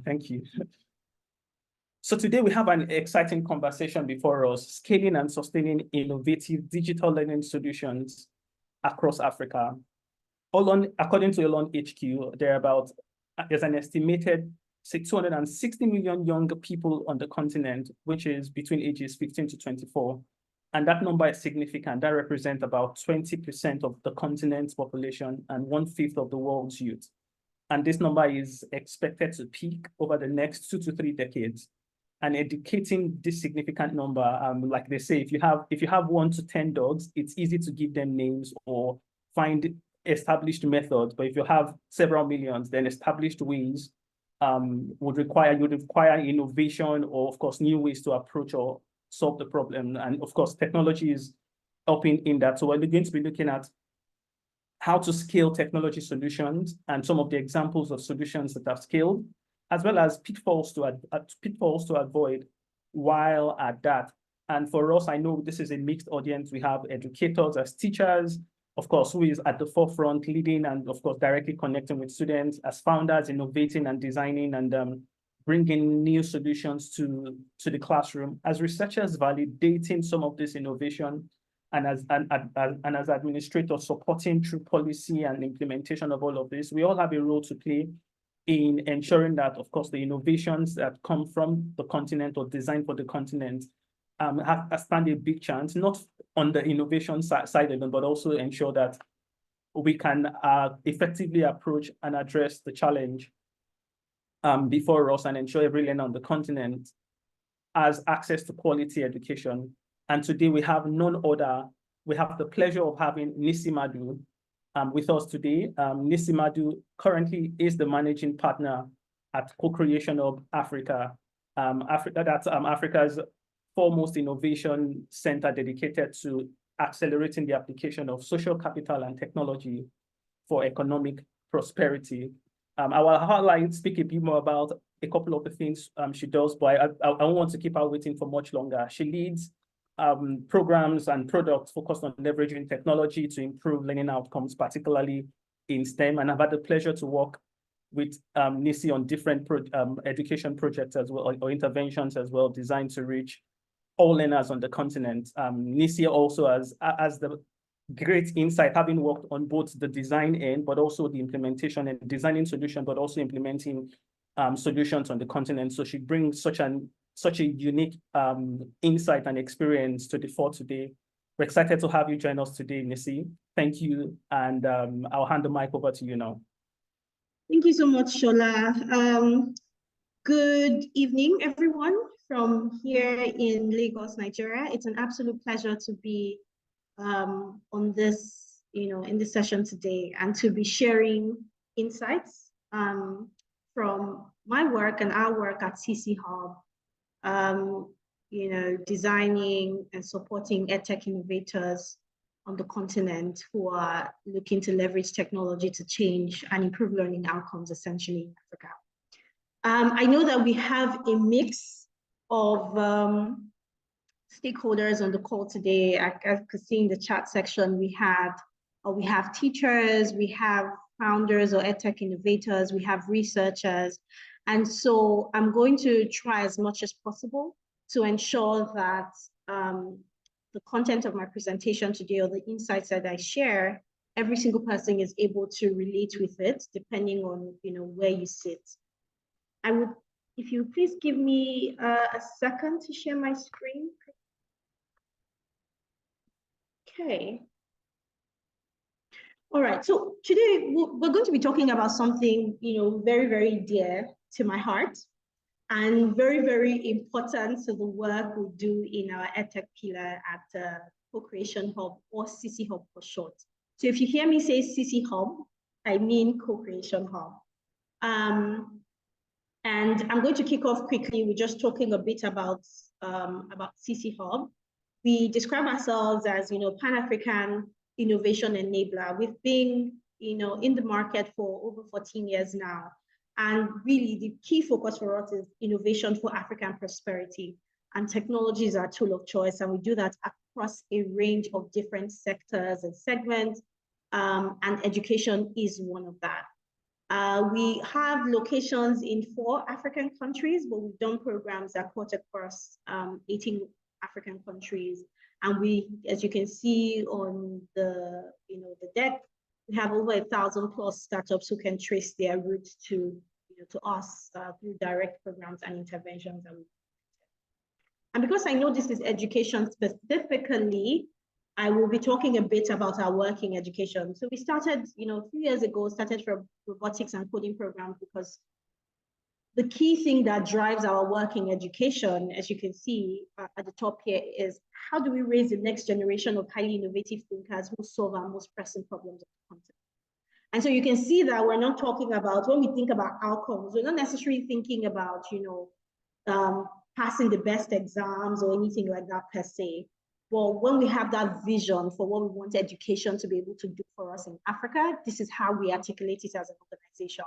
Thank you. So today we have an exciting conversation before us, scaling and sustaining innovative digital learning solutions across Africa. According to Elon HQ, there's an estimated 260 million young people on the continent, which is between ages 15 to 24. And that number is significant. That represents about 20% of the continent's population and 1/5 of the world's youth. And this number is expected to peak over the next 2 to 3 decades. And educating this significant number, like they say, if you have 1 to 10 dogs, it's easy to give them names or find established methods. But if you have several millions, then established ways would require innovation, or of course new ways to approach or solve the problem. And of course, technology is helping in that. So we're going to be looking at how to scale technology solutions and some of the examples of solutions that have scaled, as well as pitfalls to avoid while at that. And for us, I know this is a mixed audience. We have educators as teachers, of course, who is at the forefront leading and of course directly connecting with students, as founders, innovating and designing and bringing new solutions to the classroom, as researchers validating some of this innovation, and as administrators supporting through policy and implementation of all of this. We all have a role to play in ensuring that, of course, the innovations that come from the continent or designed for the continent stand a big chance, not on the innovation side alone, but also ensure that we can effectively approach and address the challenge before us and ensure every learner on the continent has access to quality education. And today we have we have the pleasure of having Nisi Madu with us today. Nisi Madu currently is the managing partner at Co-Creation Hub Africa. That's Africa's foremost innovation center dedicated to accelerating the application of social capital and technology for economic prosperity. I will speak a bit more about a couple of the things she does, but I don't want to keep her waiting for much longer. She leads programs and products focused on leveraging technology to improve learning outcomes, particularly in STEM. And I've had the pleasure to work with Nisi on different education projects as well, or interventions as well, designed to reach all learners on the continent. Nisi also has the great insight, having worked on both the design end, but also the implementation and designing solution, but also implementing solutions on the continent. So she brings such a unique insight and experience to the fore today. We're excited to have you join us today, Nisi. Thank you, and I'll hand the mic over to you now. Thank you so much, Shola. Good evening, everyone from here in Lagos, Nigeria. It's an absolute pleasure to be on this, in this session today, and to be sharing insights from my work and our work at CC Hub. Designing and supporting EdTech innovators on the continent who are looking to leverage technology to change and improve learning outcomes, essentially, in Africa. I know that we have a mix of stakeholders on the call today. I could see in the chat section, we have teachers, we have founders or EdTech innovators, we have researchers. And so I'm going to try as much as possible to ensure that the content of my presentation today, or the insights that I share, every single person is able to relate with it, depending on where you sit. I would, if you please give me a second to share my screen. Okay. All right, so today we're going to be talking about something, very, very dear to my heart and very, very important to the work we do in our EdTech pillar at Co-Creation Hub, or CC Hub for short. So if you hear me say CC Hub, I mean Co-Creation Hub. And I'm going to kick off quickly with just talking a bit about CC Hub. We describe ourselves as, Pan-African innovation enabler. We've been, in the market for over 14 years now. And really the key focus for us is innovation for African prosperity. And technology is our tool of choice. And we do that across a range of different sectors and segments. And education is one of that. We have locations in 4 African countries, but we've done programs that cut across 18 African countries. And we, as you can see on the, the deck, we have over 1,000+ startups who can trace their roots to, to us through direct programs and interventions that we. And because I know this is education specifically, I will be talking a bit about our working education. So we started, 3 years ago, started from robotics and coding programs because the key thing that drives our working education, as you can see at the top here, is how do we raise the next generation of highly innovative thinkers who solve our most pressing problems of the continent? And so you can see that we're not talking about, when we think about outcomes, we're not necessarily thinking about, passing the best exams or anything like that per se. But when we have that vision for what we want education to be able to do for us in Africa, this is how we articulate it as an organization.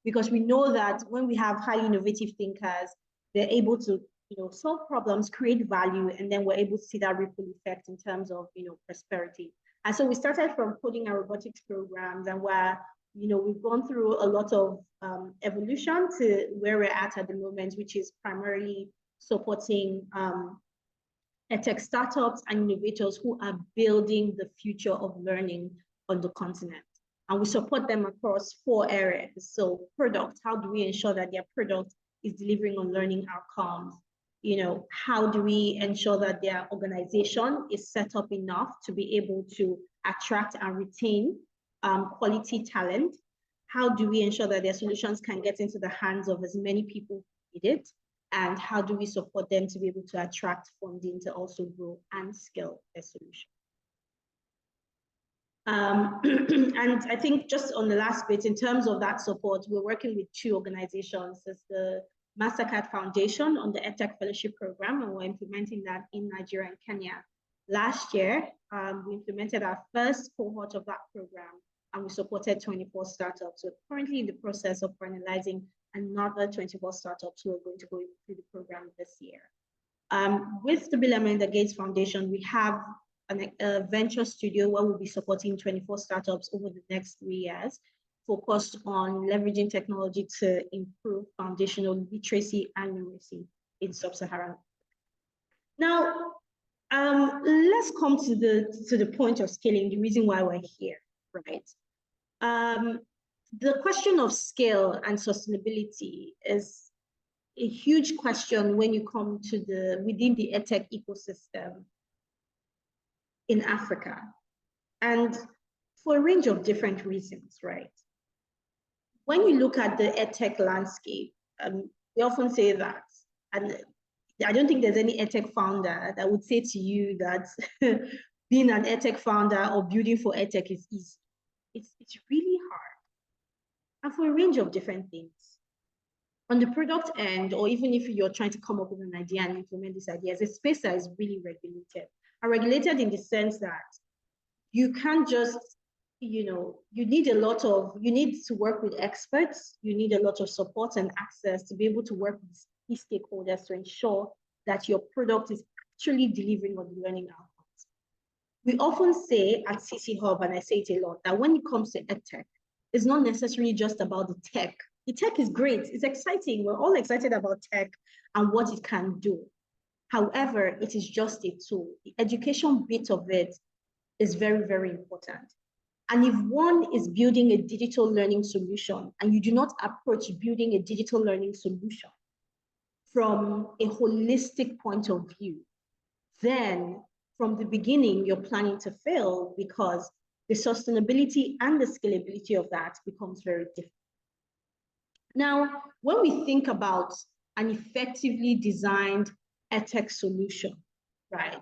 Because we know that when we have highly innovative thinkers, they're able to solve problems, create value, and then we're able to see that ripple effect in terms of prosperity. And so we started from coding and robotics programs, and where we've gone through a lot of evolution to where we're at the moment, which is primarily supporting edtech startups and innovators who are building the future of learning on the continent. And we support them across 4 areas. So product, how do we ensure that their product is delivering on learning outcomes? How do we ensure that their organization is set up enough to be able to attract and retain quality talent? How do we ensure that their solutions can get into the hands of as many people who need it? And how do we support them to be able to attract funding to also grow and scale their solution? And I think just on the last bit, in terms of that support, we're working with 2 organizations. There's the Mastercard Foundation on the EdTech Fellowship Program, and we're implementing that in Nigeria and Kenya. Last year, we implemented our first cohort of that program, and we supported 24 startups. We're currently in the process of finalizing another 24 startups who are going to go through the program this year. With the Bill and Melinda Gates Foundation, we have a venture studio where we'll be supporting 24 startups over the next 3 years, focused on leveraging technology to improve foundational literacy and numeracy in sub-Saharan Africa. Now, let's come to the point of scaling, the reason why we're here, right? The question of scale and sustainability is a huge question when you come to within the edtech ecosystem in Africa, and for a range of different reasons, right? When you look at the edtech landscape, we often say that, and I don't think there's any edtech founder that would say to you that being an edtech founder or building for edtech is easy. It's really hard, and for a range of different things. On the product end, or even if you're trying to come up with an idea and implement this idea, it's a space that is really regulated. And regulated in the sense that you can't just, you need to work with experts, you need a lot of support and access to be able to work with key stakeholders to ensure that your product is actually delivering on the learning outcomes. We often say at CC Hub, and I say it a lot, that when it comes to edtech, it's not necessarily just about the tech. The tech is great, it's exciting, we're all excited about tech and what it can do. However, it is just a tool. The education bit of it is very, very important. And if one is building a digital learning solution and you do not approach building a digital learning solution from a holistic point of view, then from the beginning, you're planning to fail, because the sustainability and the scalability of that becomes very different. Now, when we think about an effectively designed edtech solution, right?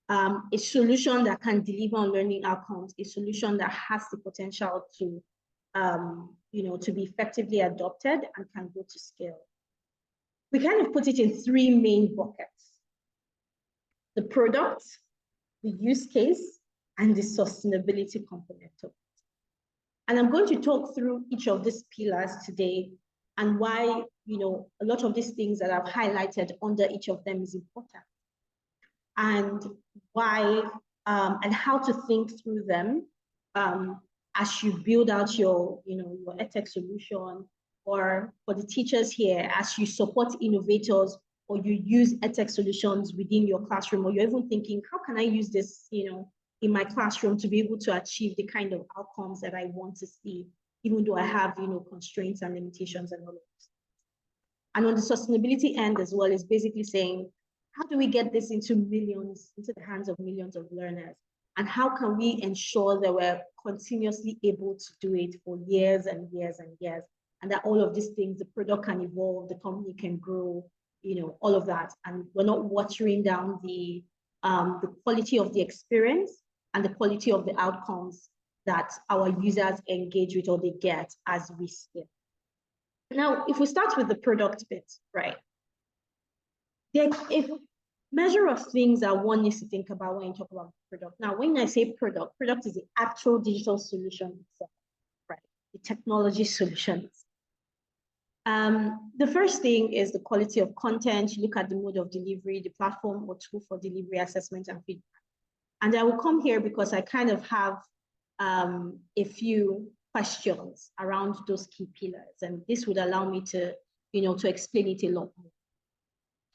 A solution that can deliver on learning outcomes, a solution that has the potential to, to be effectively adopted and can go to scale. We kind of put it in 3 main buckets: the product, the use case, and the sustainability component of it. And I'm going to talk through each of these pillars today, and why, a lot of these things that I've highlighted under each of them is important, and why, and how to think through them as you build out your, your edtech solution, or for the teachers here, as you support innovators or you use edtech solutions within your classroom, or you're even thinking, how can I use this, in my classroom to be able to achieve the kind of outcomes that I want to see, even though I have, constraints and limitations and all of this. And on the sustainability end as well, is basically saying, how do we get this into the hands of millions of learners? And how can we ensure that we're continuously able to do it for years and years and years? And that all of these things, the product can evolve, the company can grow, all of that. And we're not watering down the quality of the experience and the quality of the outcomes that our users engage with or they get as we scale. Now, if we start with the product bit, right? There's a measure of things that one needs to think about when you talk about product. Now, when I say product is the actual digital solution itself, right? The technology solutions. The first thing is the quality of content. You look at the mode of delivery, the platform or tool for delivery, assessment, and feedback. And I will come here because I kind of have a few questions around those key pillars, and this would allow me to, to explain it a lot more.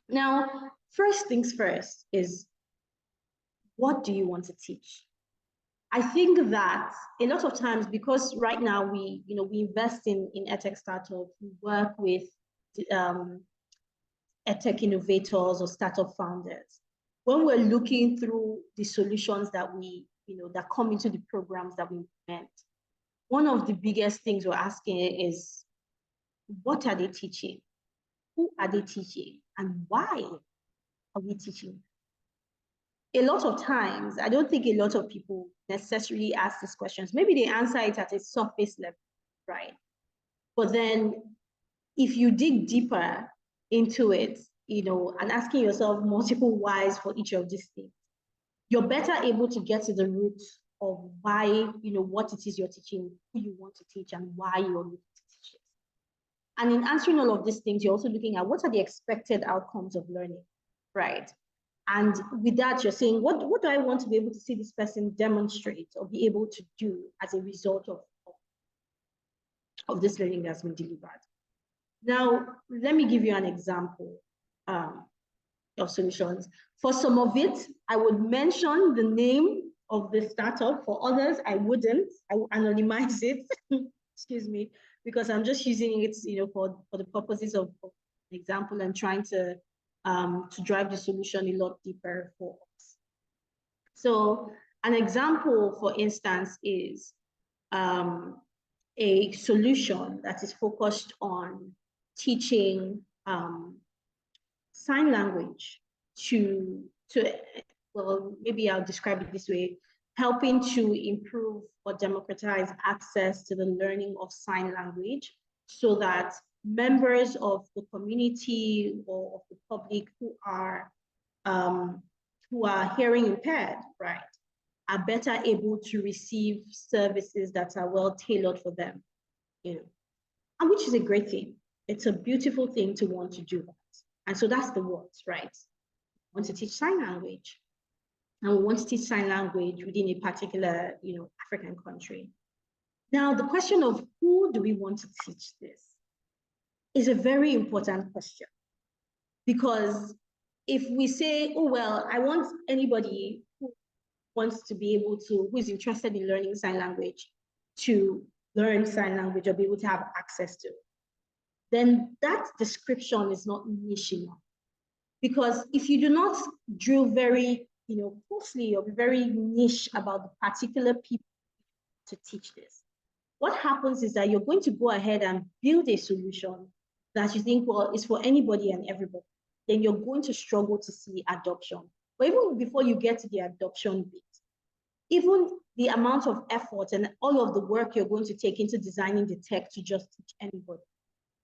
Now, first things first is, what do you want to teach? I think that a lot of times, because right now we invest in edtech startups, we work with edtech innovators or startup founders. When we're looking through the solutions that we, that come into the programs that we implement, one of the biggest things we're asking is, what are they teaching? Who are they teaching? And why are we teaching? A lot of times, I don't think a lot of people necessarily ask these questions. Maybe they answer it at a surface level, right? But then if you dig deeper into it, and asking yourself multiple whys for each of these things, you're better able to get to the root of why, what it is you're teaching, who you want to teach, and why you're looking to teach it. And in answering all of these things, you're also looking at what are the expected outcomes of learning, right? And with that, you're saying, what do I want to be able to see this person demonstrate or be able to do as a result of this learning that's been delivered? Now, let me give you an example of solutions. For some of it, I would mention the name of the startup. For others, I wouldn't. I would anonymize it, excuse me, because I'm just using it, for the purposes of example and trying to drive the solution a lot deeper for us. So an example, for instance, is a solution that is focused on teaching sign language to, well, maybe I'll describe it this way, helping to improve or democratize access to the learning of sign language so that members of the community or of the public who are hearing impaired, right, are better able to receive services that are well tailored for them, and which is a great thing. It's a beautiful thing to want to do that. And so that's the words, right? We want to teach sign language. And we want to teach sign language within a particular, African country. Now, the question of who do we want to teach this is a very important question. Because if we say, oh, well, I want anybody who wants to be able to, who is interested in learning sign language, to learn sign language or be able to have access to it, then that description is not niche enough. Because if you do not drill very, closely or be very niche about the particular people to teach this, what happens is that you're going to go ahead and build a solution that you think, well, it's for anybody and everybody. Then you're going to struggle to see adoption. But even before you get to the adoption bit, even the amount of effort and all of the work you're going to take into designing the tech to just teach anybody,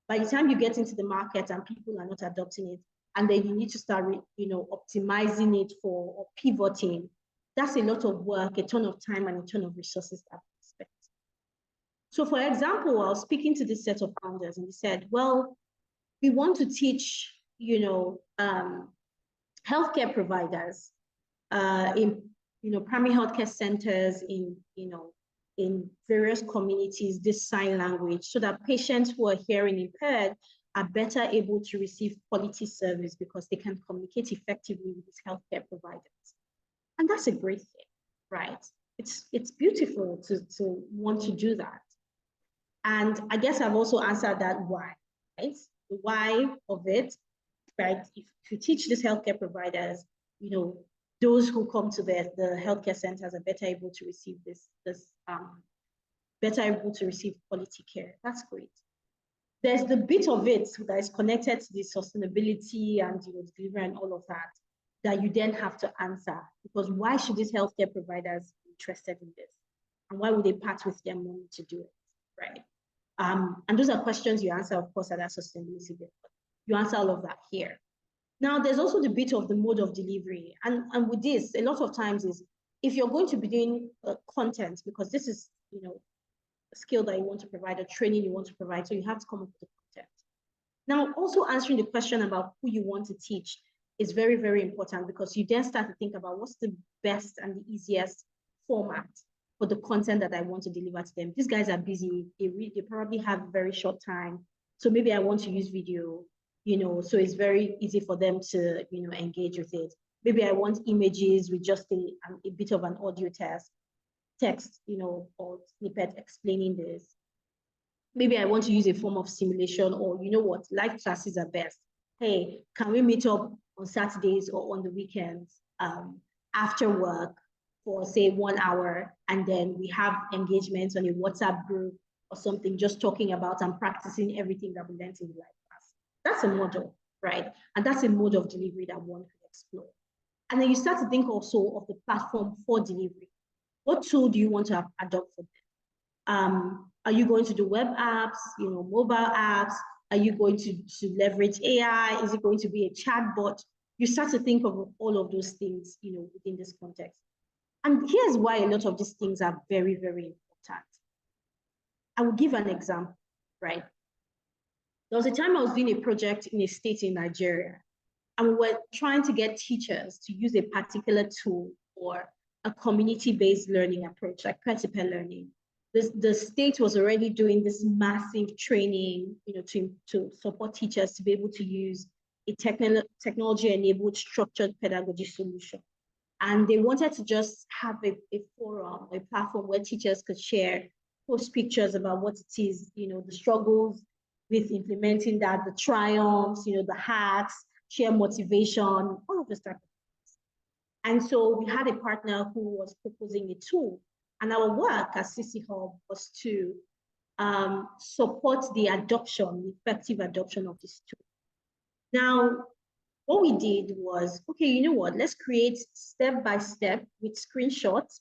by the time you get into the market and people are not adopting it, and then you need to start, optimizing it or pivoting, that's a lot of work, a ton of time, and a ton of resources that we expect. So for example, I was speaking to this set of founders and they said, well, we want to teach, healthcare providers in, primary healthcare centers in, in various communities this sign language so that patients who are hearing impaired are better able to receive quality service because they can communicate effectively with these healthcare providers. And that's a great thing, right? It's beautiful to want to do that. And I guess I've also answered that why, right? The why of it, right? If you teach these healthcare providers, those who come to the healthcare centers are better able to receive better able to receive quality care. That's great. There's the bit of it that is connected to the sustainability and delivery and all of that you then have to answer, because why should these healthcare providers be interested in this? And why would they part with their money to do it, right? And those are questions you answer, of course, at that sustainability bit. You answer all of that here. Now, there's also the bit of the mode of delivery. And with this, a lot of times is, if you're going to be doing content, because this is, a skill that you want to provide, a training you want to provide, so you have to come up with the content. Now, also answering the question about who you want to teach is very, very important, because you then start to think about what's the best and the easiest format for the content that I want to deliver to them. These guys are busy. They probably have a very short time. So maybe I want to use video, so it's very easy for them to, engage with it. Maybe I want images with just a bit of an audio text, or snippet explaining this. Maybe I want to use a form of simulation, or live classes are best. Hey, can we meet up on Saturdays or on the weekends after work for say 1 hour, and then we have engagements on a WhatsApp group or something, just talking about and practicing everything that we learned in the live class. That's a model, right? And that's a mode of delivery that one could explore. And then you start to think also of the platform for delivery. What tool do you want to adopt for this? Are you going to do web apps, mobile apps? Are you going to leverage AI? Is it going to be a chatbot? You start to think of all of those things, within this context. And here's why a lot of these things are very, very important. I will give an example, right? There was a time I was doing a project in a state in Nigeria, and we were trying to get teachers to use a particular tool or a community-based learning approach, like PhET learning. The state was already doing this massive training, to support teachers to be able to use a technology-enabled structured pedagogy solution. And they wanted to just have a forum, a platform where teachers could share, post pictures about what it is, the struggles with implementing that, the triumphs, the hacks, share motivation, all of this type of things. And so we had a partner who was proposing a tool, and our work as CC Hub was to support the effective adoption of this tool. Now, what we did was, okay, you know what, let's create step-by-step with screenshots,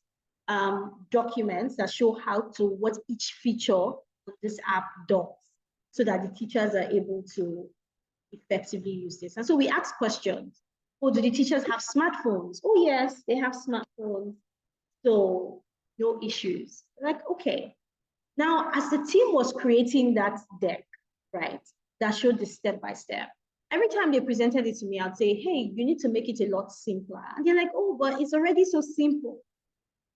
documents that show what each feature of this app does, so that the teachers are able to effectively use this. And so we asked questions. Oh, do the teachers have smartphones? Oh, yes, they have smartphones. So no issues. Like, okay. Now, as the team was creating that deck, right, that showed the step-by-step, every time they presented it to me, I'd say, hey, you need to make it a lot simpler. And they're like, oh, but it's already so simple.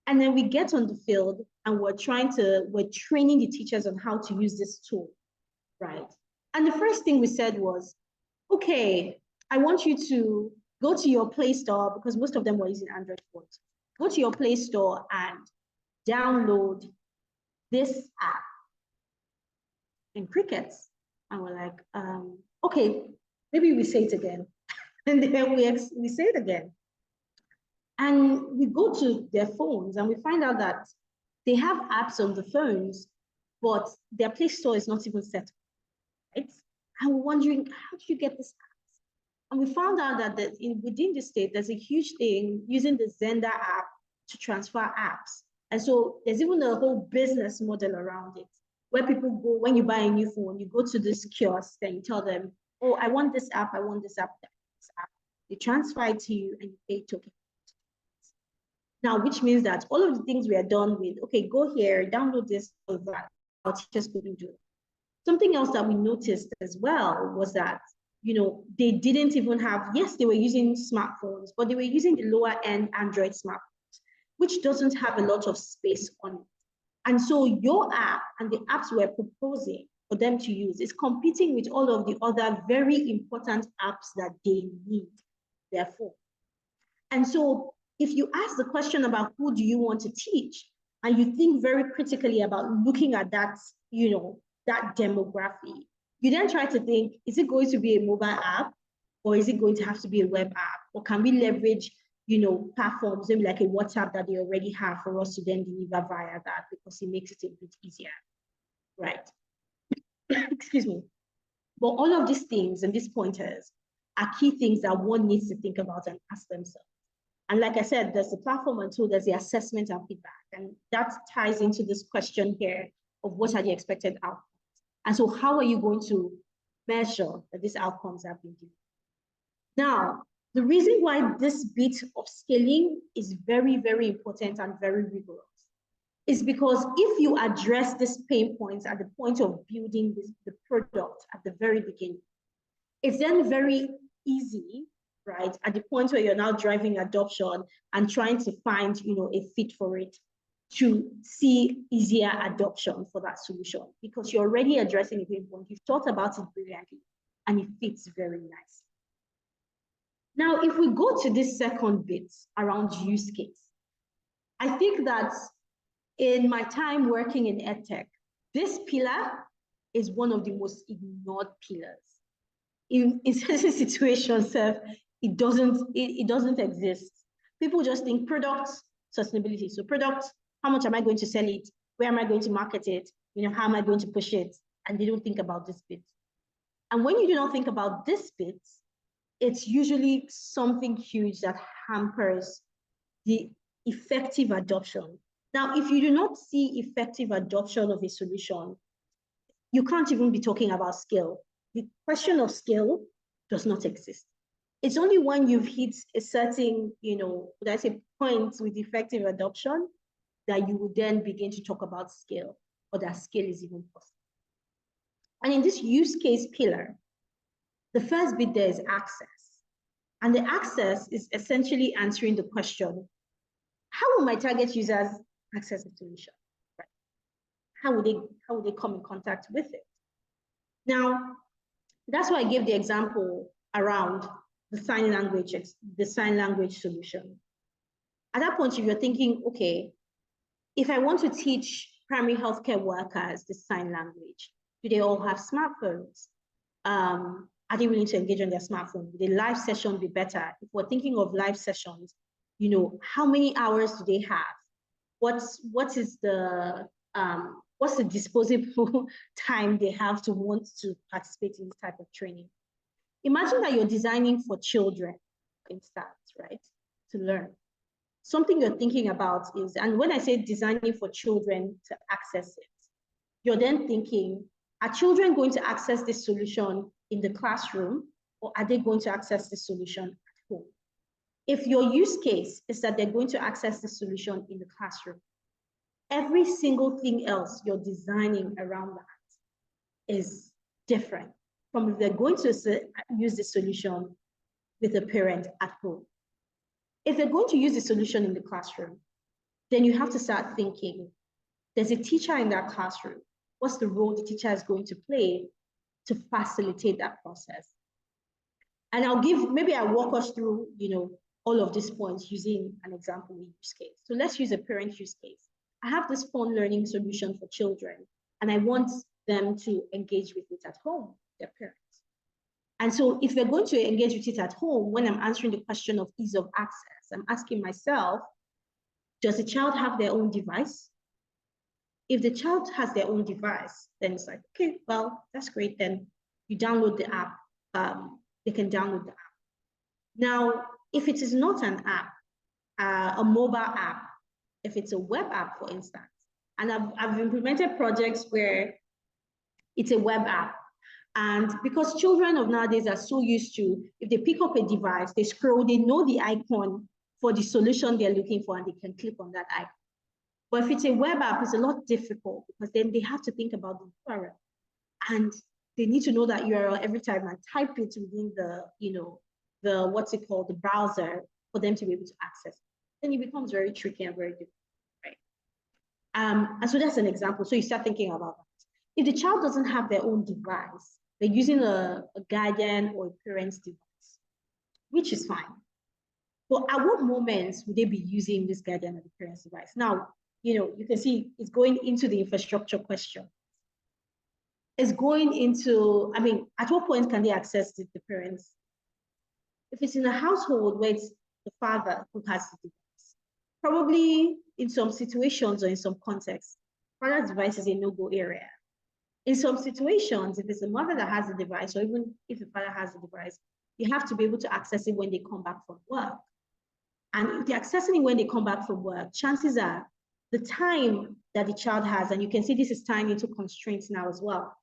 And then we get on the field and we're training the teachers on how to use this tool, right? And the first thing we said was, okay, I want you to go to your Play Store, because most of them were using Android phones. Go to your Play Store and download this app in Crickets. And we're like, okay, maybe we say it again. And then we say it again. And we go to their phones and we find out that they have apps on the phones, but their Play Store is not even set up, right? And we're wondering, how do you get this apps? And we found out that within the state, there's a huge thing using the Zenda app to transfer apps. And so there's even a whole business model around it, where people go, when you buy a new phone, you go to this kiosk and you tell them, oh, I want this app, I want this app, this app. They transfer it to you and you pay token. Now, which means that all of the things we are done with, okay, go here, download this, or that, our teachers couldn't do it. Something else that we noticed as well was that, they didn't even have, yes, they were using smartphones, but they were using the lower end Android smartphones, which doesn't have a lot of space on it. And so your app and the apps we're proposing for them to use is competing with all of the other very important apps that they need, therefore. And so if you ask the question about who do you want to teach, and you think very critically about looking at that, that demography, you then try to think, is it going to be a mobile app, or is it going to have to be a web app? Or can we leverage, platforms, maybe like a WhatsApp that they already have, for us to then deliver via that, because it makes it a bit easier, right? Excuse me. But all of these things and these pointers are key things that one needs to think about and ask themselves. And like I said, there's the platform and tool, there's the assessment and feedback. And that ties into this question here of what are the expected outcomes. And so how are you going to measure that these outcomes have been given? Now, the reason why this bit of scaling is very, very important and very rigorous is because if you address these pain points at the point of building the product at the very beginning, it's then very easy, right, at the point where you're now driving adoption and trying to find, a fit for it, to see easier adoption for that solution, because you're already addressing a pain point. You've thought about it brilliantly, and it fits very nice. Now, if we go to this second bit around use case, I think that in my time working in EdTech, this pillar is one of the most ignored pillars. In certain situations, it doesn't exist. People just think product sustainability. So product, how much am I going to sell it? Where am I going to market it? How am I going to push it? And they don't think about this bit. And when you do not think about this bit, it's usually something huge that hampers the effective adoption. Now, if you do not see effective adoption of a solution, you can't even be talking about scale. The question of scale does not exist. It's only when you've hit a certain, point with effective adoption that you will then begin to talk about scale, or that scale is even possible. And in this use case pillar, the first bit there is access. And the access is essentially answering the question, how will my target users access the solution? Right? How would they come in contact with it? Now, that's why I gave the example around the sign language solution. At that point, if you're thinking, okay, if I want to teach primary healthcare workers the sign language, do they all have smartphones? Are they willing to engage on their smartphone? Would a live session be better? If we're thinking of live sessions, how many hours do they have? What's the disposable time they have to want to participate in this type of training? Imagine that you're designing for children, for instance, right, to learn. Something you're thinking about is, and when I say designing for children to access it, you're then thinking, are children going to access this solution in the classroom, or are they going to access the solution at home? If your use case is that they're going to access the solution in the classroom, every single thing else you're designing around that is different from if they're going to use the solution with a parent at home. If they're going to use the solution in the classroom, then you have to start thinking, there's a teacher in that classroom. What's the role the teacher is going to play to facilitate that process? And maybe I'll walk us through, all of these points using an example use case. So let's use a parent use case. I have this fun learning solution for children, and I want them to engage with it at home, their parents. And so if they're going to engage with it at home, when I'm answering the question of ease of access, I'm asking myself, does the child have their own device? If the child has their own device, then it's like, okay, well, that's great. Then you download the app. They can download the app. Now, if it is not an app, a mobile app, if it's a web app, for instance, and I've implemented projects where it's a web app. And because children of nowadays are so used to, if they pick up a device, they scroll, they know the icon for the solution they're looking for, and they can click on that icon. But if it's a web app, it's a lot difficult, because then they have to think about the URL. And they need to know that URL every time and type it within the browser for them to be able to access it. Then it becomes very tricky and very difficult, right? And so that's an example. So you start thinking about that. If the child doesn't have their own device, they're using a guardian or a parent's device, which is fine. But at what moments would they be using this guardian or the parent's device? Now, you can see it's going into the infrastructure question. It's going into, I mean, at what point can they access the parents? If it's in a household where it's the father who has the device, probably in some situations or in some contexts, father's device is a no-go area. In some situations, if it's the mother that has the device, or even if the father has the device, you have to be able to access it when they come back from work. And if they're accessing it when they come back from work, chances are the time that the child has, and you can see this is tying into constraints now as well,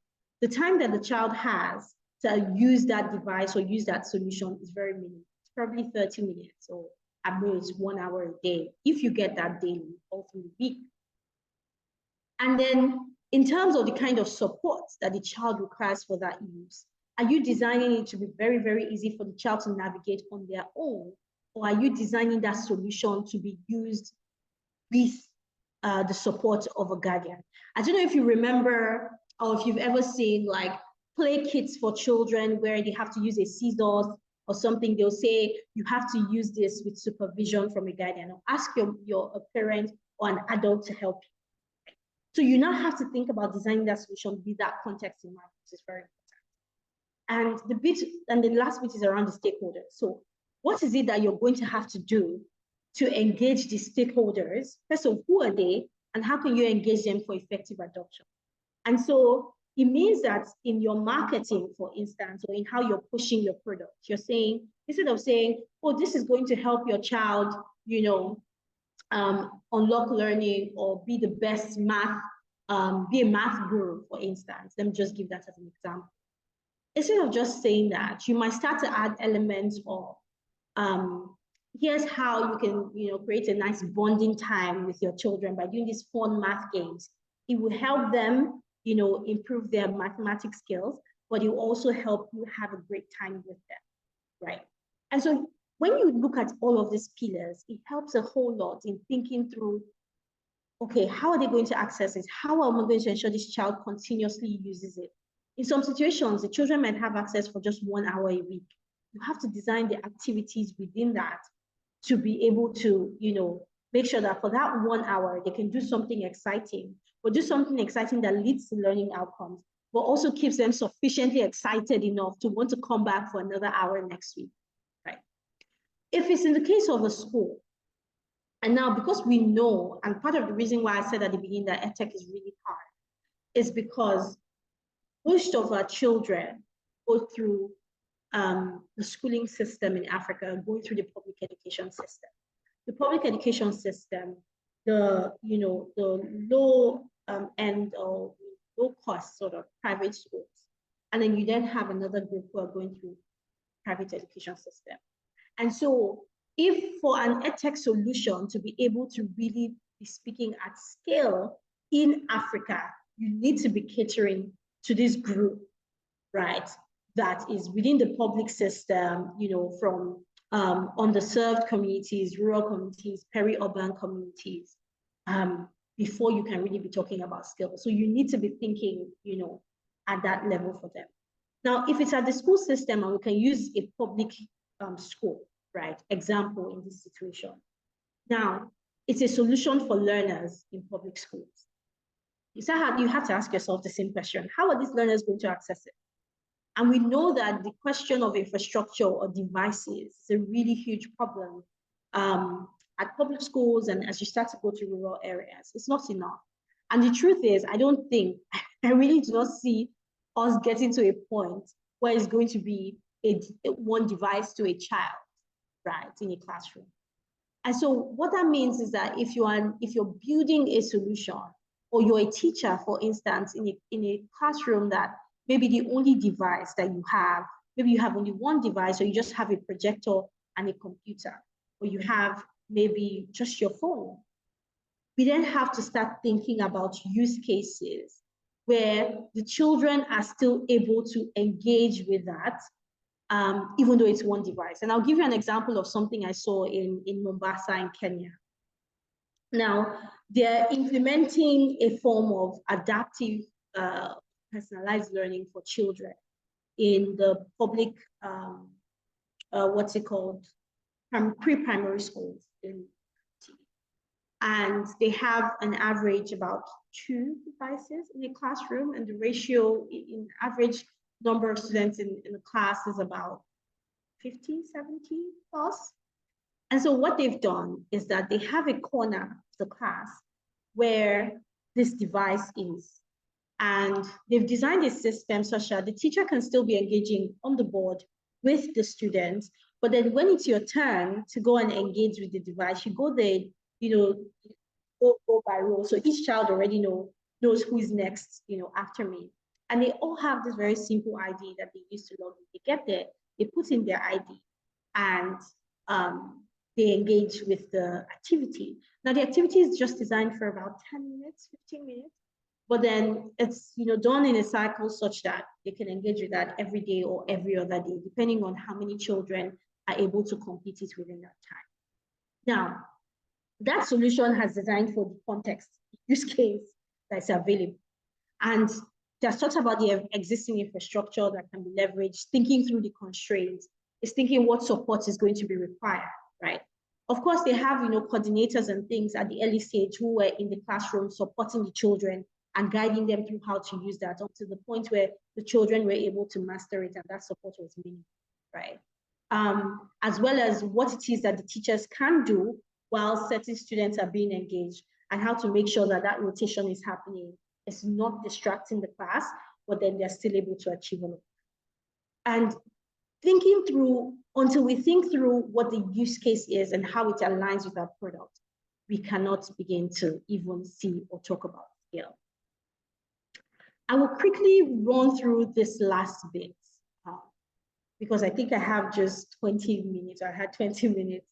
the time that the child has to use that device or use that solution is very minimal. It's probably 30 minutes or at most 1 hour a day, if you get that daily or through the week. And then in terms of the kind of support that the child requires for that use, are you designing it to be very, very easy for the child to navigate on their own? Or are you designing that solution to be used with the support of a guardian? I don't know if you remember or if you've ever seen like play kits for children where they have to use a scissors or something. They'll say you have to use this with supervision from a guardian, or ask your parent or an adult to help you. So you now have to think about designing that solution with that context in mind, which is very important. And the last bit is around the stakeholders. So what is it that you're going to have to do to engage the stakeholders? First of all, who are they, and how can you engage them for effective adoption? And so it means that in your marketing, for instance, or in how you're pushing your product, you're saying, instead of saying, oh, this is going to help your child, unlock learning or be the best math, be a math guru, for instance. Let me just give that as an example. Instead of just saying that, you might start to add elements of, here's how you can, create a nice bonding time with your children by doing these fun math games. It will help them, improve their mathematics skills, but it will also help you have a great time with them, right? And so when you look at all of these pillars, it helps a whole lot in thinking through, okay, how are they going to access it? How am I going to ensure this child continuously uses it? In some situations, the children might have access for just 1 hour a week. You have to design the activities within that to be able to, make sure that for that 1 hour, they can do something exciting, or do something exciting that leads to learning outcomes, but also keeps them sufficiently excited enough to want to come back for another hour next week, right? If it's in the case of a school, and now because we know, and part of the reason why I said at the beginning that EdTech is really hard, is because most of our children go through the schooling system in Africa, going through the public education system. The public education system, the low end or low cost sort of private schools, and then you then have another group who are going through private education system. And so, if for an EdTech solution to be able to really be speaking at scale in Africa, you need to be catering to this group, right? That is within the public system, from underserved communities, rural communities, peri-urban communities, before you can really be talking about skills. So you need to be thinking, at that level for them. Now, if it's at the school system, and we can use a public school, right? Example in this situation. Now, it's a solution for learners in public schools. You have to ask yourself the same question. How are these learners going to access it? And we know that the question of infrastructure or devices is a really huge problem at public schools, and as you start to go to rural areas, it's not enough. And the truth is, I really do not see us getting to a point where it's going to be one device to a child, right, in a classroom. And so what that means is that if you're building a solution, or you're a teacher, for instance, in a classroom that maybe the only device that you have, maybe you have only one device, or you just have a projector and a computer, or you have maybe just your phone. We then have to start thinking about use cases where the children are still able to engage with that, even though it's one device. And I'll give you an example of something I saw in Mombasa in Kenya. Now, they're implementing a form of adaptive personalized learning for children in the public, what's it called, pre-primary schools. And they have an average about 2 devices in a classroom, and the ratio in average number of students in the class is about 50, 70 plus. And so what they've done is that they have a corner of the class where this device is. And they've designed a system such that the teacher can still be engaging on the board with the students, but then when it's your turn to go and engage with the device, you go there, go by row. So each child already knows who is next, after me. And they all have this very simple ID that they use to log in. They get there, they put in their ID, and they engage with the activity. Now, the activity is just designed for about 10 minutes, 15 minutes, but then it's done in a cycle such that they can engage with that every day or every other day, depending on how many children are able to complete it within that time. Now, that solution has designed for the context, use case that's available. And just talked about the existing infrastructure that can be leveraged, thinking through the constraints, is thinking what support is going to be required, right? Of course, they have coordinators and things at the early stage who were in the classroom supporting the children and guiding them through how to use that up to the point where the children were able to master it, and that support was meaningful, right? As well as what it is that the teachers can do while certain students are being engaged, and how to make sure that that rotation is happening. It's not distracting the class, but then they're still able to achieve it. And thinking through, until we think through what the use case is and how it aligns with our product, we cannot begin to even see or talk about scale. I will quickly run through this last bit because I think I have just 20 minutes. I had 20 minutes.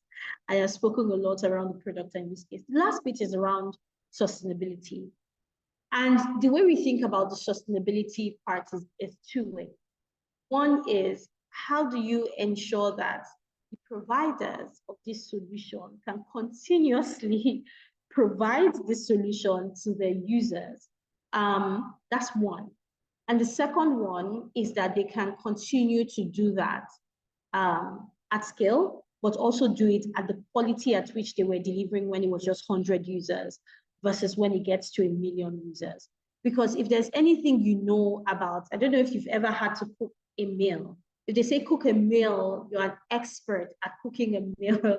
I have spoken a lot around the product and use case. The last bit is around sustainability. And the way we think about the sustainability part is two-way. One is, how do you ensure that the providers of this solution can continuously provide this solution to their users? That's one. And the second one is that they can continue to do that at scale, but also do it at the quality at which they were delivering when it was just 100 users versus when it gets to 1 million users. Because if there's anything about, I don't know if you've ever had to cook a meal. If they say cook a meal, you're an expert at cooking a meal.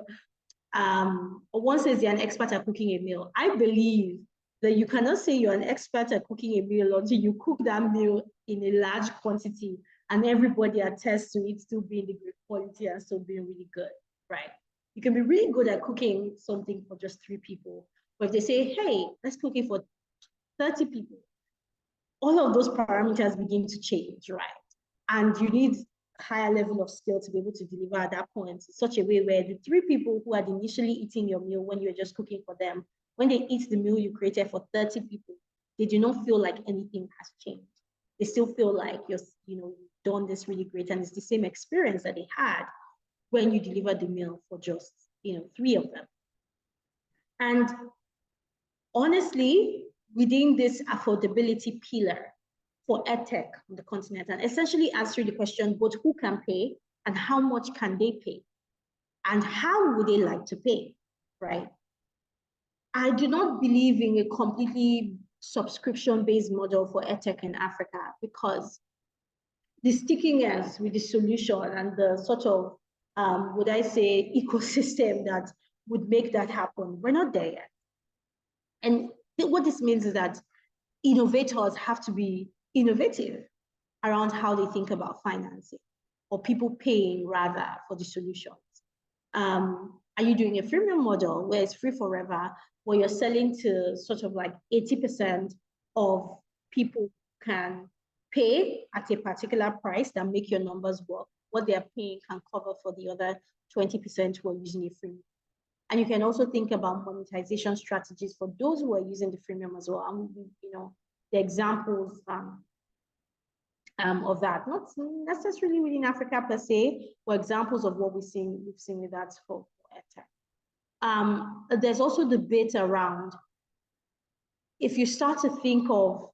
Or one says you're an expert at cooking a meal. I believe that you cannot say you're an expert at cooking a meal until you cook that meal in a large quantity and everybody attests to it still being the great quality and still being really good, right? You can be really good at cooking something for just 3 people. But if they say, hey, let's cook it for 30 people, all of those parameters begin to change, right? And you need a higher level of skill to be able to deliver at that point in such a way where the 3 people who had initially eaten your meal when you were just cooking for them, when they eat the meal you created for 30 people, they do not feel like anything has changed. They still feel like you've done this really great, and it's the same experience that they had when you delivered the meal for just 3 of them. And honestly, within this affordability pillar for EdTech on the continent, and essentially answering the question both who can pay and how much can they pay, and how would they like to pay, right? I do not believe in a completely subscription-based model for EdTech in Africa, because the stickiness with the solution and the sort of, would I say, ecosystem that would make that happen, we're not there yet. And what this means is that innovators have to be innovative around how they think about financing, or people paying rather for the solutions. Are you doing a freemium model where it's free forever, where you're selling to sort of like 80% of people can pay at a particular price that make your numbers work? What they're paying can cover for the other 20% who are using a freemium. And you can also think about monetization strategies for those who are using the freemium as well. The examples of that, not necessarily within Africa per se, or examples of what we've seen with that for EdTech. There's also debate around, if you start to think of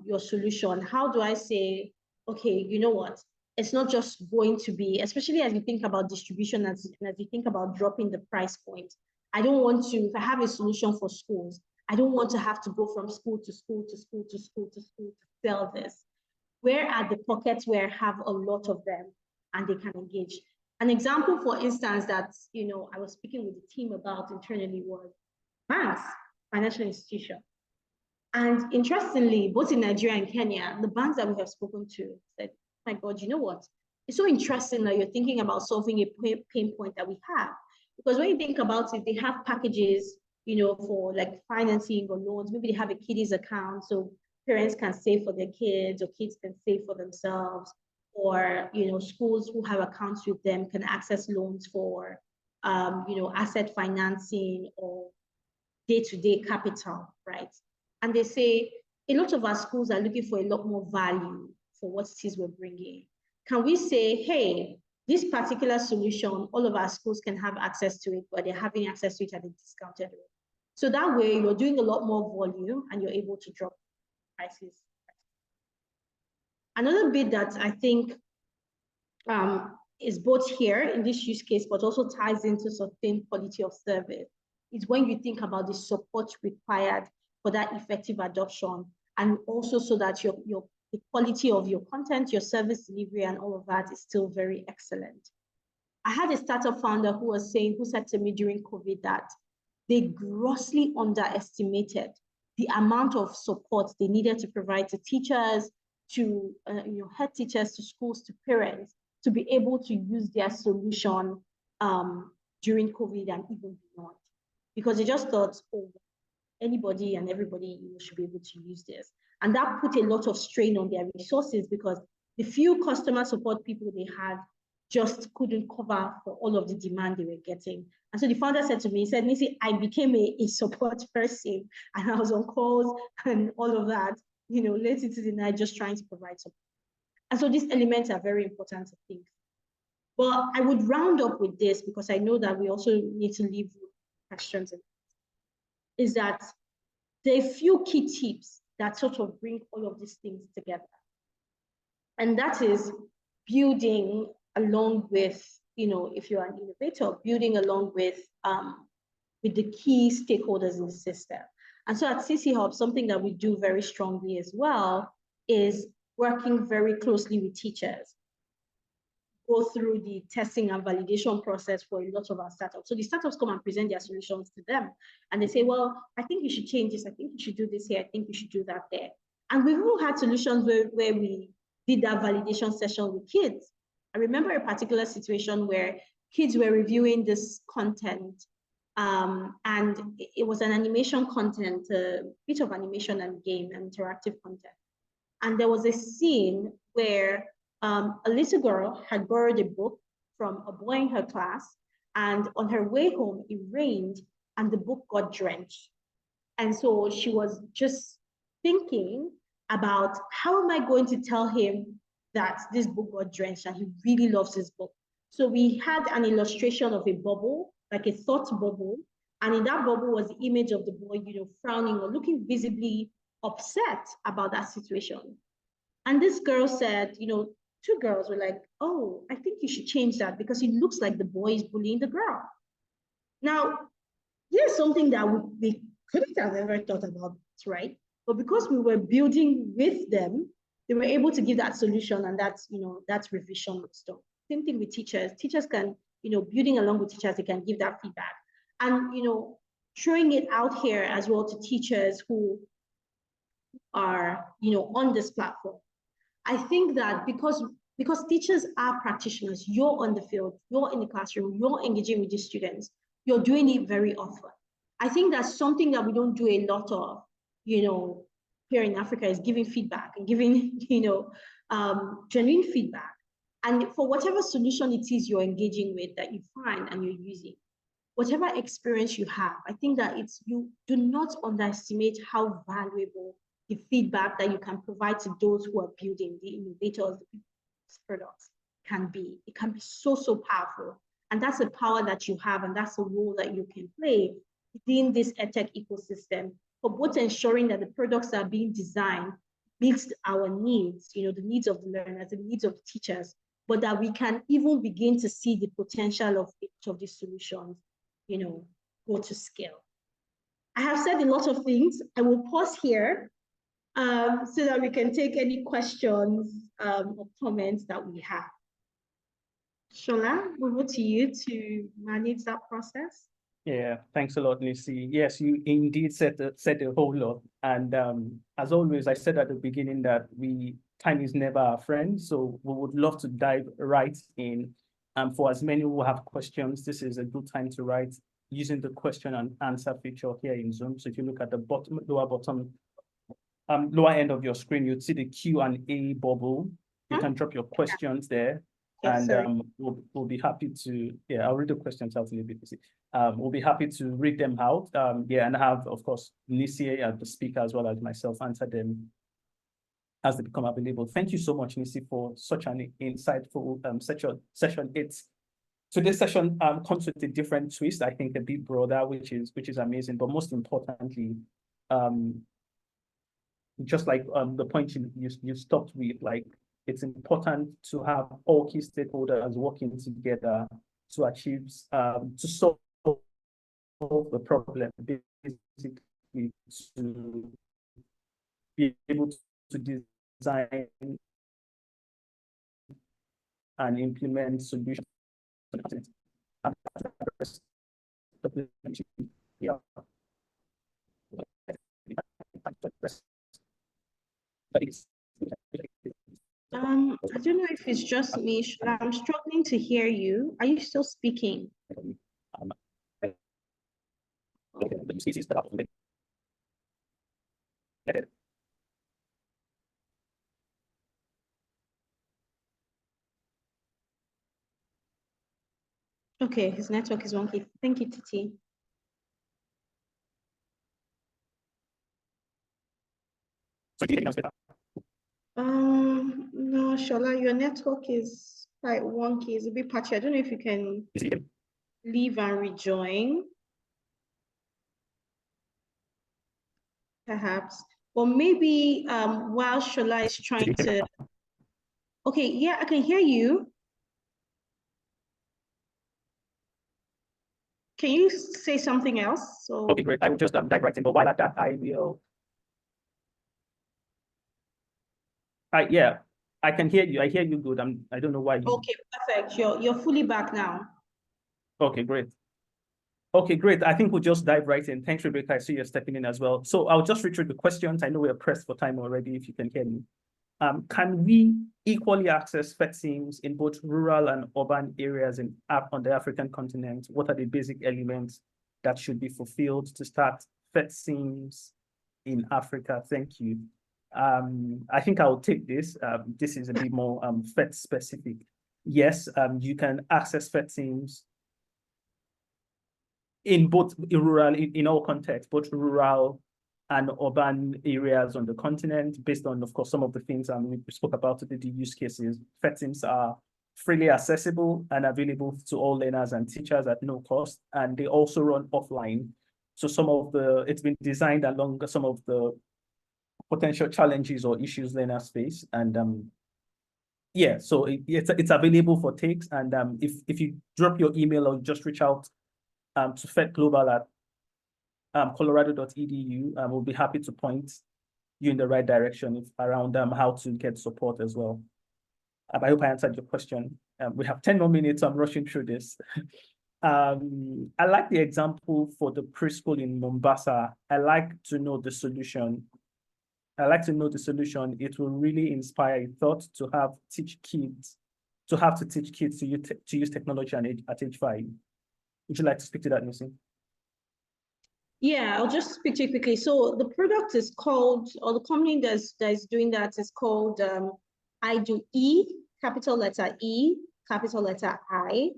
your solution, how do I say, okay, you know what? It's not just going to be, especially as you think about distribution, as you think about dropping the price point. I don't want to, if I have a solution for schools, I don't want to have to go from school to school to school to school to school to sell this. Where are the pockets where I have a lot of them and they can engage? An example, for instance, that I was speaking with the team about internally was banks, financial institutions. And interestingly, both in Nigeria and Kenya, the banks that we have spoken to said, oh my God, you know what? It's so interesting that you're thinking about solving a pain point that we have. Because when you think about it, they have packages, for like financing or loans. Maybe they have a kiddies account, so parents can save for their kids or kids can save for themselves. Or, schools who have accounts with them can access loans for, asset financing or day-to-day capital, right? And they say a lot of our schools are looking for a lot more value for what it is we're bringing. Can we say, hey, this particular solution, all of our schools can have access to it, but they're having access to it at a discounted rate. So that way you're doing a lot more volume and you're able to drop prices. Another bit that I think is both here in this use case, but also ties into sustained quality of service, is when you think about the support required for that effective adoption, and also so that the quality of your content, your service delivery, and all of that is still very excellent. I had a startup founder who said to me during COVID that they grossly underestimated the amount of support they needed to provide to teachers, to head teachers, to schools, to parents, to be able to use their solution during COVID and even beyond. Because they just thought, oh, anybody and everybody should be able to use this. And that put a lot of strain on their resources because the few customer support people they had just couldn't cover for all of the demand they were getting. And so the founder said to me, he said, Nisi, I became a support person and I was on calls and all of that, late into the night, just trying to provide support. And so these elements are very important to think. But I would round up with this because I know that we also need to leave questions. Is that there are a few key tips that sort of bring all of these things together. And that is building along with, if you're an innovator, building along with the key stakeholders in the system. And so at CC Hub, something that we do very strongly as well is working very closely with teachers, go through the testing and validation process for a lot of our startups. So the startups come and present their solutions to them. And they say, well, I think you should change this. I think you should do this here. I think you should do that there. And we've all had solutions where we did that validation session with kids. I remember a particular situation where kids were reviewing this content and it was an animation content, a bit of animation and game and interactive content. And there was a scene where a little girl had borrowed a book from a boy in her class, and on her way home, it rained and the book got drenched. And so she was just thinking about, how am I going to tell him that this book got drenched and he really loves this book? So we had an illustration of a bubble, like a thought bubble. And in that bubble was the image of the boy, frowning or looking visibly upset about that situation. And this girl said, two girls were like, oh, I think you should change that because it looks like the boy is bullying the girl. Now, here's something that we couldn't have ever thought about, right? But because we were building with them, they were able to give that solution, and that's revision stuff. Same thing with teachers. Teachers can, building along with teachers, they can give that feedback. And, throwing it out here as well to teachers who are, on this platform. I think that because teachers are practitioners, you're on the field, you're in the classroom, you're engaging with the students, you're doing it very often. I think that's something that we don't do a lot of, here in Africa, is giving feedback and giving, genuine feedback. And for whatever solution it is you're engaging with that you find and you're using, whatever experience you have, I think that you do not underestimate how valuable the feedback that you can provide to those who are building, the innovators, the products can be. It can be so, so powerful. And that's a power that you have, and that's a role that you can play within this EdTech ecosystem for both ensuring that the products that are being designed meets our needs, the needs of the learners, the needs of the teachers, but that we can even begin to see the potential of each of these solutions, go to scale. I have said a lot of things. I will pause here so that we can take any questions or comments that we have. Shola, over to you to manage that process. Yeah, thanks a lot, Lucy. Yes, you indeed said a whole lot. And as always, I said at the beginning that time is never our friend. So we would love to dive right in. For as many who have questions, this is a good time to write using the question and answer feature here in Zoom. So if you look at the lower end of your screen, you'd see the Q&A bubble. You can drop your questions there. Yes, and we'll be happy to, I'll read the questions out a little bit. We'll be happy to read them out. And have, of course, Nisi as the speaker as well as myself answer them as they become available. Thank you so much, Nisi, for such an insightful session. Today's session comes with a different twist, I think a bit broader, which is amazing. But most importantly, just like the point you stopped with, like, it's important to have all key stakeholders working together to achieve, to solve the problem, basically to be able to design and implement solutions. I don't know if it's just me. I'm struggling to hear you. Are you still speaking? Okay, his network is wonky. Thank you, Titi. No, Shola, your network is quite wonky. It's a bit patchy. I don't know if you can leave and rejoin. Perhaps. Or maybe while Shola is trying to. Okay, yeah, I can hear you. Can you say something else? So okay, great. I will just dive right in, but while at that, I will. Yeah, I can hear you. I hear you good. I don't know why. Okay, perfect. You're fully back now. Okay, great. Okay, great. I think we'll just dive right in. Thanks, Rebecca. I see you're stepping in as well. So I'll just read through the questions. I know we're pressed for time already, if you can hear me. Can we equally access PhET SIMs in both rural and urban areas on the African continent? What are the basic elements that should be fulfilled to start PhET SIMs in Africa? Thank you. I think I'll take this. This is a bit more PhET specific. Yes, you can access PhET SIMs in both in all contexts, both rural and urban areas on the continent, based on, of course, some of the things we spoke about today, the use cases. PhET SIMs are freely accessible and available to all learners and teachers at no cost, and they also run offline. So it's been designed along some of the potential challenges or issues learners face, and so it's available for takes. And if you drop your email or just reach out to PhET Global at colorado.edu, we'll be happy to point you in the right direction around how to get support as well. I hope I answered your question. We have 10 more minutes, so I'm rushing through this. I like the example for the preschool in Mombasa. I like to know the solution. It will really inspire a thought to teach kids to use technology at age 5. Would you like to speak to that, Lucy? Yeah, I'll just speak to you quickly. So the product is called, or the company that is doing that is called I Do E, capital letter E, capital letter I,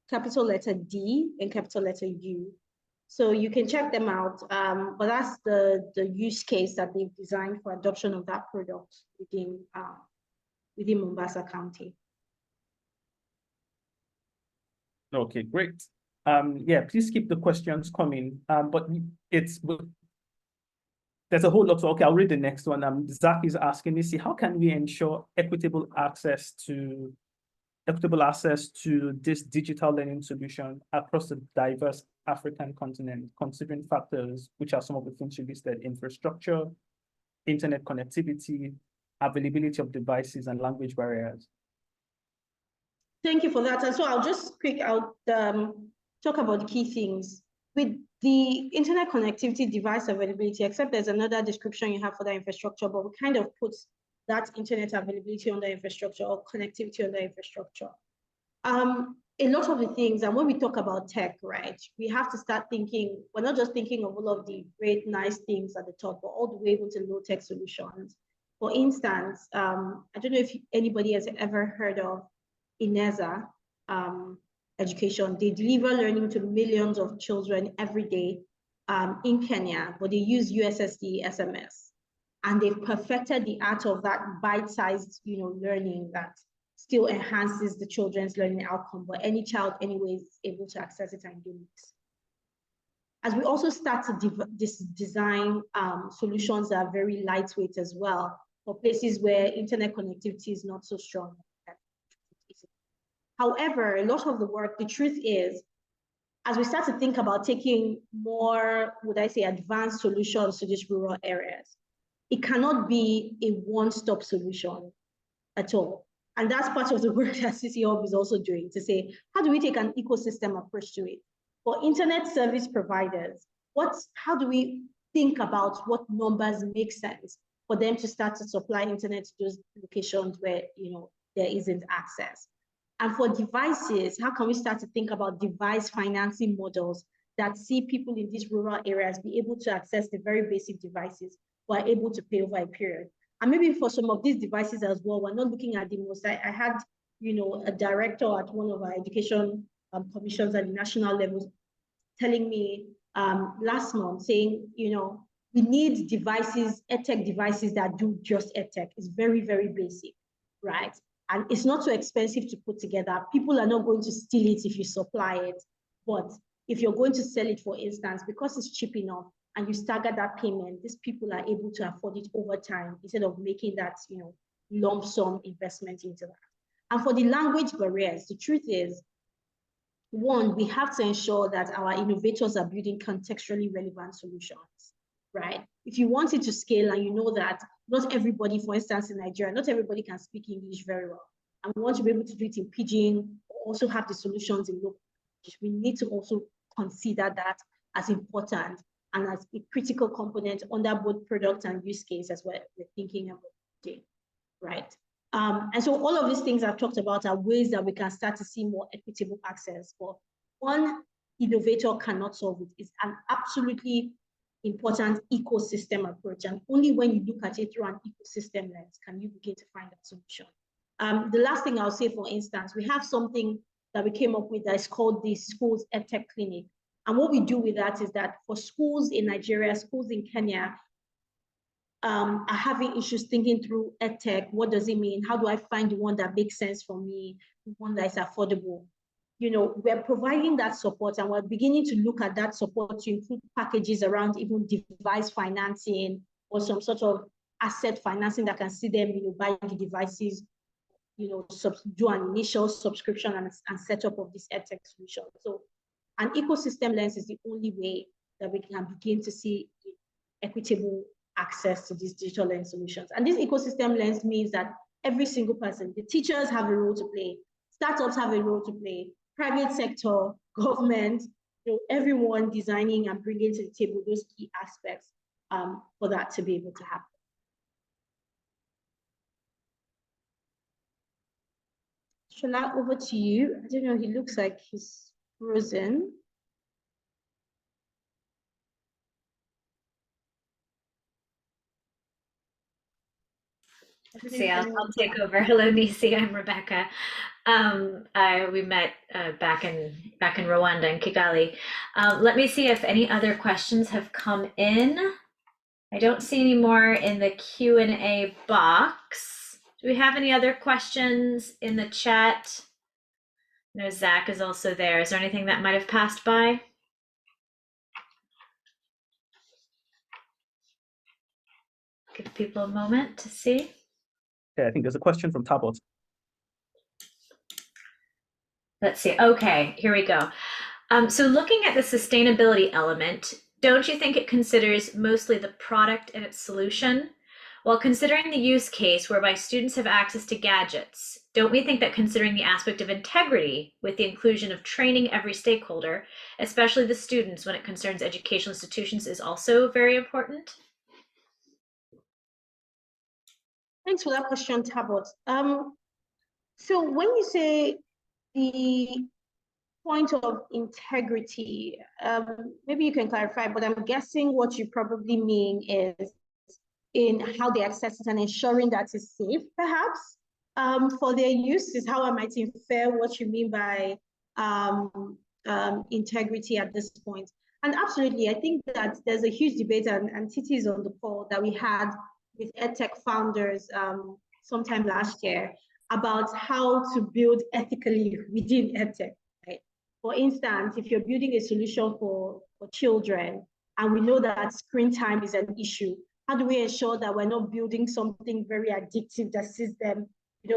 capital letter D, and capital letter U. So you can check them out. But that's the use case that they've designed for adoption of that product within Mombasa County. Okay, great. Yeah, please keep the questions coming. But there's a whole lot. Okay, I'll read the next one. Zach is asking, you see, how can we ensure equitable access to this digital learning solution across the diverse African continent, considering factors which are some of the things you listed: infrastructure, internet connectivity, availability of devices, and language barriers? Thank you for that. And so I'll talk about the key things. With the internet connectivity, device availability, except there's another description you have for the infrastructure, but we kind of put that internet availability under infrastructure or connectivity under infrastructure. A lot of the things, and when we talk about tech, right, we have to start thinking, we're not just thinking of all of the great, nice things at the top, but all the way into low-tech solutions. For instance, I don't know if anybody has ever heard of INESA education. They deliver learning to millions of children every day in Kenya, but they use USSD SMS. And they've perfected the art of that bite-sized, learning that still enhances the children's learning outcome, but any child anyway is able to access it and do it. As we also start to design solutions that are very lightweight as well, for places where internet connectivity is not so strong. However, a lot of the work, the truth is, as we start to think about taking more, would I say, advanced solutions to these rural areas, it cannot be a one-stop solution at all. And that's part of the work that CC Hub is also doing, to say, how do we take an ecosystem approach to it? For internet service providers, how do we think about what numbers make sense for them to start to supply internet to those locations where there isn't access? And for devices, how can we start to think about device financing models that see people in these rural areas be able to access the very basic devices who are able to pay over a period? And maybe for some of these devices as well, we're not looking at the most. I had, a director at one of our education commissions at the national level telling me last month, saying, we need devices, EdTech devices that do just EdTech. It's very, very basic, right? And it's not so expensive to put together. People are not going to steal it if you supply it. But if you're going to sell it, for instance, because it's cheap enough and you stagger that payment, these people are able to afford it over time instead of making that, lump sum investment into that. And for the language barriers, the truth is, one, we have to ensure that our innovators are building contextually relevant solutions, right? If you want it to scale and you know that not everybody, for instance, in Nigeria, not everybody can speak English very well, and we want to be able to do it in pidgin, also have the solutions in local language, we need to also consider that as important and as a critical component under both product and use case as we're thinking about today, right? And so all of these things I've talked about are ways that we can start to see more equitable access. But one innovator cannot solve it. It's an absolutely important ecosystem approach. And only when you look at it through an ecosystem lens can you begin to find that solution. The last thing I'll say, for instance, we have something that we came up with that is called the Schools EdTech Clinic. And what we do with that is that for schools in Nigeria, schools in Kenya, are having issues thinking through EdTech. What does it mean? How do I find the one that makes sense for me, the one that is affordable? We're providing that support, and we're beginning to look at that support to include packages around even device financing or some sort of asset financing that can see them, buy the devices, do an initial subscription and setup of this EdTech solution. So an ecosystem lens is the only way that we can begin to see equitable access to these digital learning solutions. And this ecosystem lens means that every single person, the teachers have a role to play, startups have a role to play, private sector, government, everyone designing and bringing to the table those key aspects for that to be able to happen. Shola, over to you. I don't know, he looks like he's frozen. See, I'll take over. Hello, Nisi. I'm Rebecca. We met back in Rwanda in Kigali. Let me see if any other questions have come in. I don't see any more in the Q&A box. Do we have any other questions in the chat? No, Zach is also there. Is there anything that might have passed by? Give people a moment to see. Yeah, I think there's a question from Tabot. Let's see. Okay, here we go. So looking at the sustainability element, don't you think it considers mostly the product and its solution? While considering the use case whereby students have access to gadgets, don't we think that considering the aspect of integrity with the inclusion of training every stakeholder, especially the students when it concerns educational institutions, is also very important? Thanks for that question, Tabot. So when you say the point of integrity, maybe you can clarify, but I'm guessing what you probably mean is in how they access it and ensuring that it's safe, perhaps, for their use is how I might infer what you mean by integrity at this point. And absolutely, I think that there's a huge debate, and Titi is on the call, that we had with EdTech founders sometime last year about how to build ethically within EdTech, right? For instance, if you're building a solution for children, and we know that screen time is an issue, how do we ensure that we're not building something very addictive that sees them,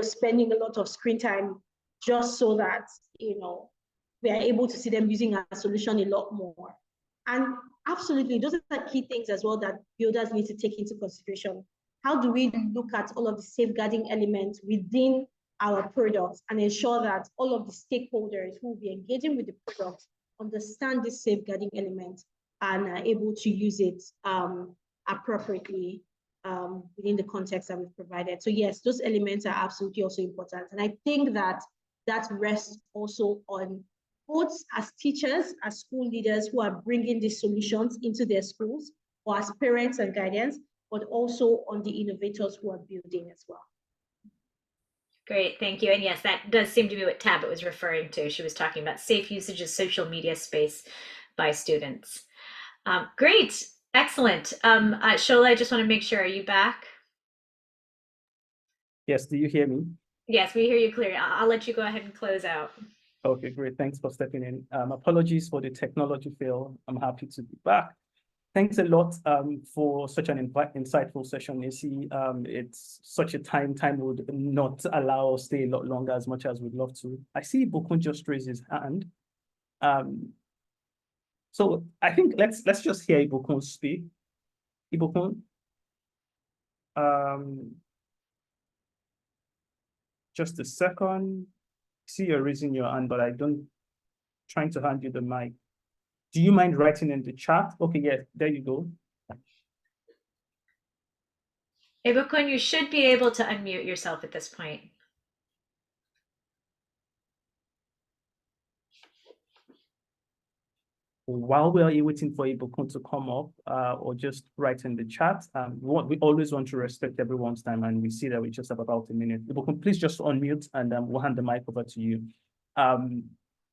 spending a lot of screen time just so that, we are able to see them using our solution a lot more? And absolutely, those are key things as well that builders need to take into consideration. How do we look at all of the safeguarding elements within our products and ensure that all of the stakeholders who will be engaging with the product understand this safeguarding element and are able to use it appropriately within the context that we've provided. So yes, those elements are absolutely also important. And I think that rests also on both as teachers, as school leaders who are bringing these solutions into their schools, or as parents and guardians, but also on the innovators who are building as well. Great, thank you. And yes, that does seem to be what Tabit was referring to. She was talking about safe usage of social media space by students. Great, excellent. Shola, I just want to make sure, are you back? Yes, do you hear me? Yes, we hear you clearly. I'll let you go ahead and close out. Okay, great. Thanks for stepping in. Apologies for the technology fail. I'm happy to be back. Thanks a lot for such an insightful session, Nancy. It's such a time would not allow us to stay a lot longer as much as we'd love to. I see Ibukun just raised his hand. So I think let's just hear Ibukun speak. Ibukun. Just a second. I see you're raising your hand, but trying to hand you the mic. Do you mind writing in the chat? Okay, yeah, there you go. Ibukun, you should be able to unmute yourself at this point. While we are waiting for Ibukun to come up, or just write in the chat, we always want to respect everyone's time, and we see that we just have about a minute. Ibukun, please just unmute, and we'll hand the mic over to you.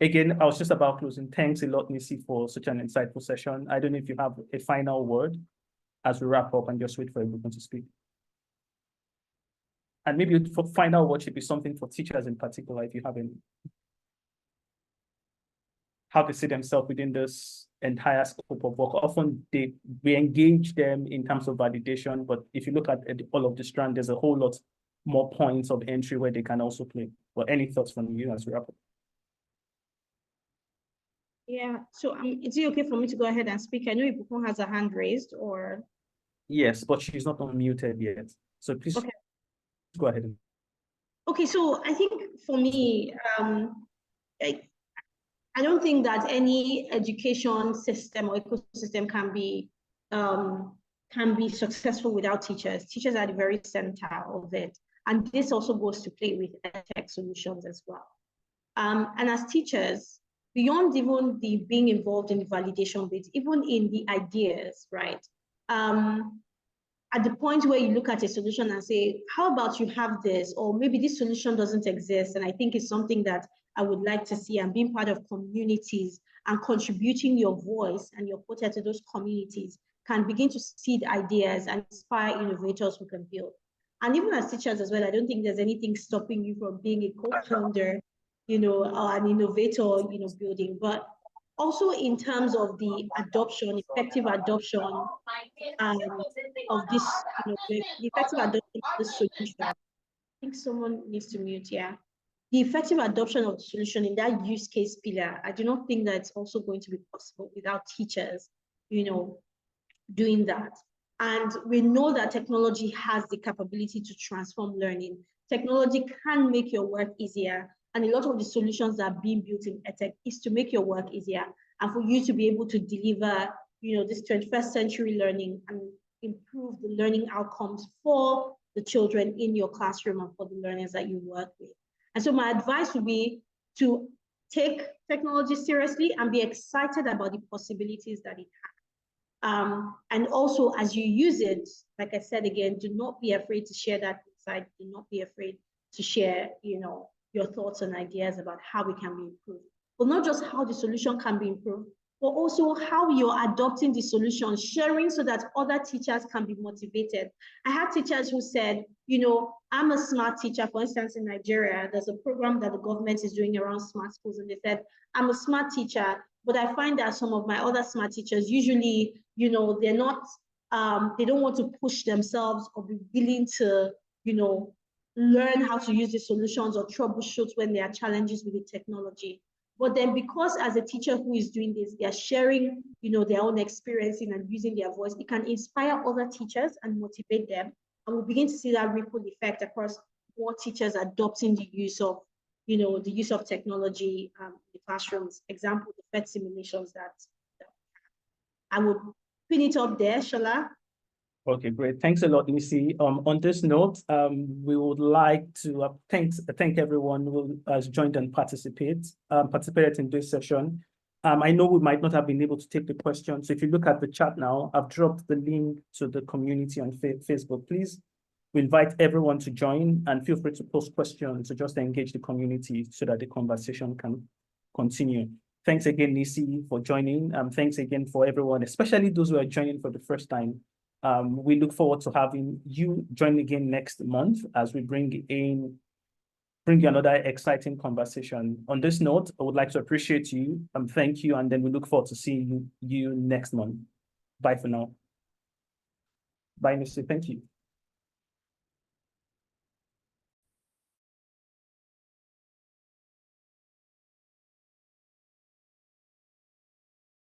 Again, I was just about closing. Thanks a lot, Nisi, for such an insightful session. I don't know if you have a final word as we wrap up and just wait for Ibukun to speak. And maybe for final word should be something for teachers in particular, if you have any. How they see themselves within this entire scope of work. Often we engage them in terms of validation, but if you look at all of the strand, there's a whole lot more points of entry where they can also play. Well, any thoughts from you as we wrap up? Yeah, so is it okay for me to go ahead and speak? I know Ibukun has a hand raised, or? Yes, but she's not unmuted yet. So please go ahead. Okay, so I think for me, I don't think that any education system or ecosystem can be successful without teachers. Teachers are the very center of it. And this also goes to play with tech solutions as well. And as teachers, beyond even the being involved in the validation bit, even in the ideas, right? At the point where you look at a solution and say, how about you have this, or maybe this solution doesn't exist, and I think it's something that I would like to see, and being part of communities and contributing your voice and your quota to those communities can begin to seed ideas and inspire innovators who can build. And even as teachers as well, I don't think there's anything stopping you from being a co-founder an innovator, building, but also in terms of the adoption, effective adoption of this, the effective adoption of this solution. I think someone needs to mute, yeah. The effective adoption of the solution in that use case pillar, I do not think that it's also going to be possible without teachers, doing that. And we know that technology has the capability to transform learning. Technology can make your work easier. And a lot of the solutions that are being built in EdTech is to make your work easier and for you to be able to deliver, this 21st century learning and improve the learning outcomes for the children in your classroom and for the learners that you work with. And so my advice would be to take technology seriously and be excited about the possibilities that it has. And also, as you use it, like I said again, do not be afraid to share that insight. Do not be afraid to share, your thoughts and ideas about how it can be improved. But not just how the solution can be improved, but also how you're adopting the solution, sharing so that other teachers can be motivated. I had teachers who said, I'm a smart teacher. For instance, in Nigeria, there's a program that the government is doing around smart schools. And they said, I'm a smart teacher, but I find that some of my other smart teachers usually, they're not, they don't want to push themselves or be willing to, learn how to use the solutions or troubleshoot when there are challenges with the technology. But then because as a teacher who is doing this, they're sharing, their own experience and using their voice, it can inspire other teachers and motivate them. And we'll begin to see that ripple effect across more teachers adopting the use of, the use of technology in the classrooms. Example, the PhET simulations that I would pin it up there, Shola. Okay, great. Thanks a lot, Nisi. On this note, we would like to thank everyone who has joined and participated in this session. I know we might not have been able to take the questions. So if you look at the chat now, I've dropped the link to the community on Facebook. Please, we invite everyone to join and feel free to post questions to just engage the community so that the conversation can continue. Thanks again, Nisi, for joining. Thanks again for everyone, especially those who are joining for the first time. We look forward to having you join again next month as we bring you another exciting conversation. On this note, I would like to appreciate you. Thank you, and then we look forward to seeing you next month. Bye for now. Bye, Mr. Thank you.